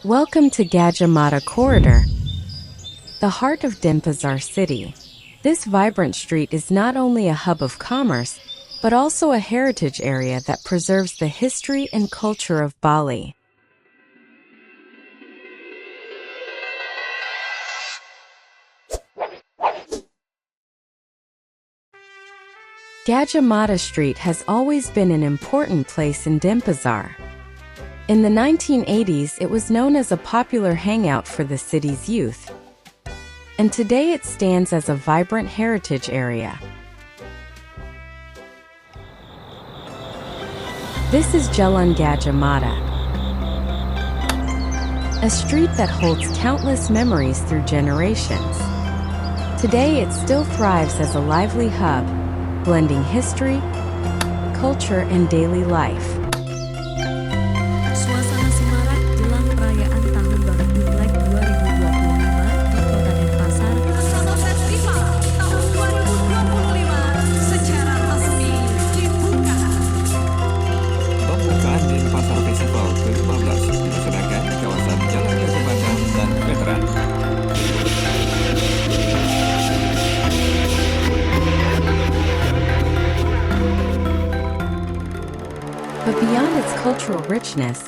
Welcome to Gajah Mada Corridor, the heart of Denpasar city. This vibrant street is not only a hub of commerce, but also a heritage area that preserves the history and culture of Bali. Gajah Mada Street has always been an important place in Denpasar. In the 1980s, it was known as a popular hangout for the city's youth, and today it stands as a vibrant heritage area. This is Jalan Gajah Mada, a street that holds countless memories through generations. Today it still thrives as a lively hub, blending history, culture, and daily life. Suasana semarak jelang perayaan Tahun Baru Imlek 2025 di Kota Denpasar. Bersama Festival Tahun 2025 secara resmi dibuka. Pembukaan Denpasar Festival ke-15 dilaksanakan di kawasan Jalan Gajah Mada dan Veteran. But beyond its cultural richness,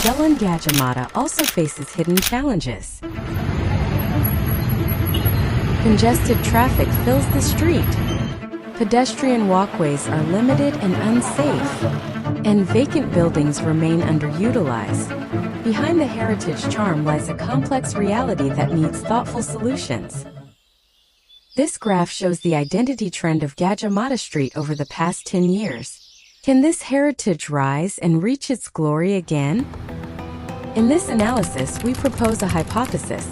Jalan Gajah Mada also faces hidden challenges. Congested traffic fills the street. Pedestrian walkways are limited and unsafe, and vacant buildings remain underutilized. Behind the heritage charm lies a complex reality that needs thoughtful solutions. This graph shows the identity trend of Gajah Mada Street over the past 10 years. Can this heritage rise and reach its glory again? In this analysis, we propose a hypothesis.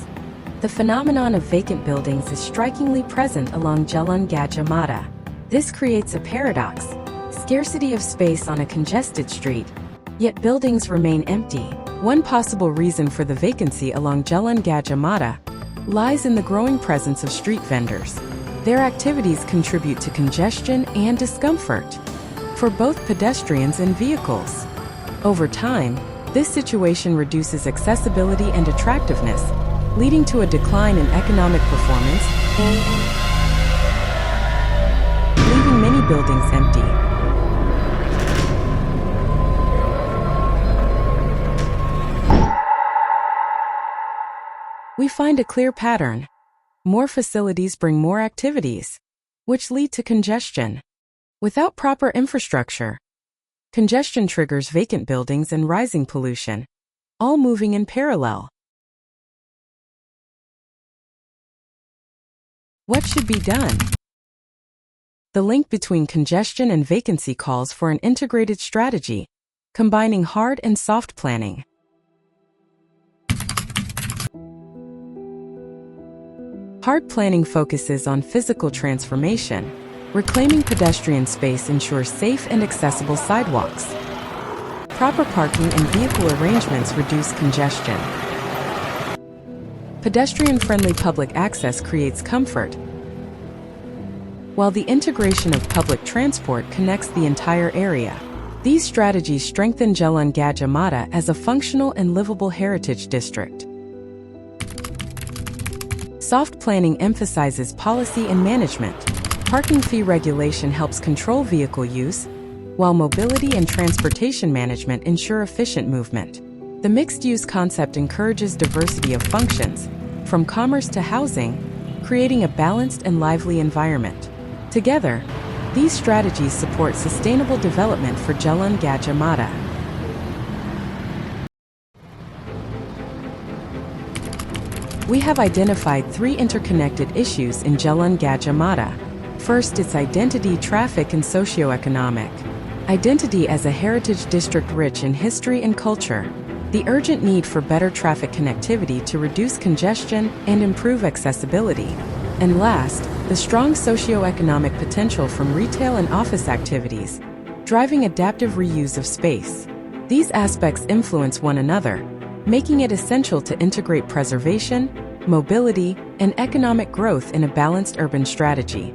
The phenomenon of vacant buildings is strikingly present along Jalan Gajah Mada. This creates a paradox: scarcity of space on a congested street, yet buildings remain empty. One possible reason for the vacancy along Jalan Gajah Mada lies in the growing presence of street vendors. Their activities contribute to congestion and discomfort for both pedestrians and vehicles. Over time, this situation reduces accessibility and attractiveness, leading to a decline in economic performance and leaving many buildings empty. We find a clear pattern. More facilities bring more activities, which lead to congestion. Without proper infrastructure, congestion triggers vacant buildings and rising pollution, all moving in parallel. What should be done? The link between congestion and vacancy calls for an integrated strategy, combining hard and soft planning. Hard planning focuses on physical transformation. Reclaiming pedestrian space ensures safe and accessible sidewalks. Proper parking and vehicle arrangements reduce congestion. Pedestrian-friendly public access creates comfort, while the integration of public transport connects the entire area. These strategies strengthen Jalan Gajah Mada as a functional and livable heritage district. Soft planning emphasizes policy and management. Parking fee regulation helps control vehicle use, while mobility and transportation management ensure efficient movement. The mixed-use concept encourages diversity of functions, from commerce to housing, creating a balanced and lively environment. Together, these strategies support sustainable development for Jalan Gajah Mada. We have identified three interconnected issues in Jalan Gajah Mada. First, its identity, traffic, and socioeconomic. Identity as a heritage district rich in history and culture. The urgent need for better traffic connectivity to reduce congestion and improve accessibility. And last, the strong socioeconomic potential from retail and office activities, driving adaptive reuse of space. These aspects influence one another, making it essential to integrate preservation, mobility, and economic growth in a balanced urban strategy.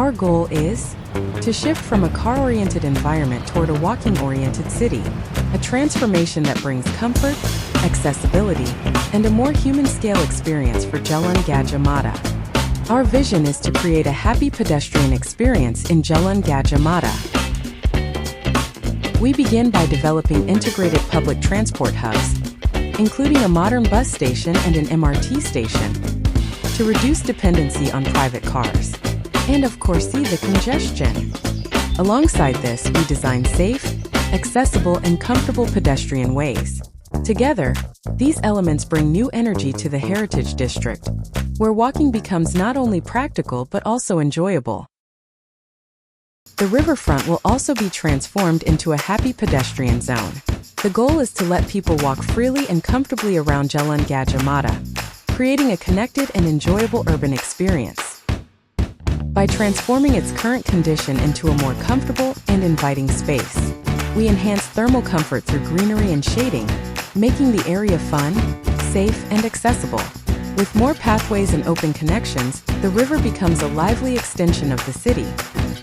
Our goal is to shift from a car-oriented environment toward a walking-oriented city, a transformation that brings comfort, accessibility, and a more human-scale experience for Jalan Gadjah Mada. Our vision is to create a happy pedestrian experience in Jalan Gadjah Mada. We begin by developing integrated public transport hubs, including a modern bus station and an MRT station, to reduce dependency on private cars, and of course see the congestion. Alongside this, we design safe, accessible, and comfortable pedestrian ways. Together, these elements bring new energy to the Heritage District, where walking becomes not only practical but also enjoyable. The riverfront will also be transformed into a happy pedestrian zone. The goal is to let people walk freely and comfortably around Jalan Gadjah Mada, creating a connected and enjoyable urban experience. By transforming its current condition into a more comfortable and inviting space, we enhance thermal comfort through greenery and shading, making the area fun, safe, and accessible. With more pathways and open connections, the river becomes a lively extension of the city,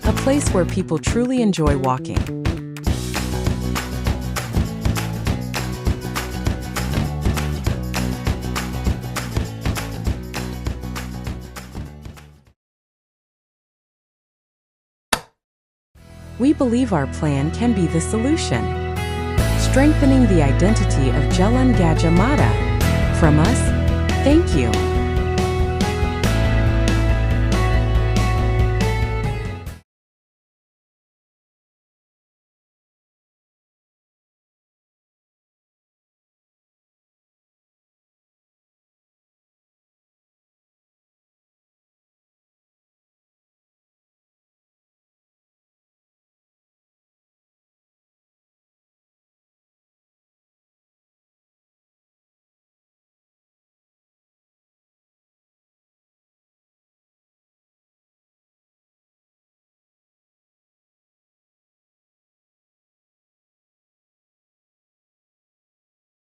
a place where people truly enjoy walking. We believe our plan can be the solution, strengthening the identity of Jalan Gadjah Mada. From us, thank you.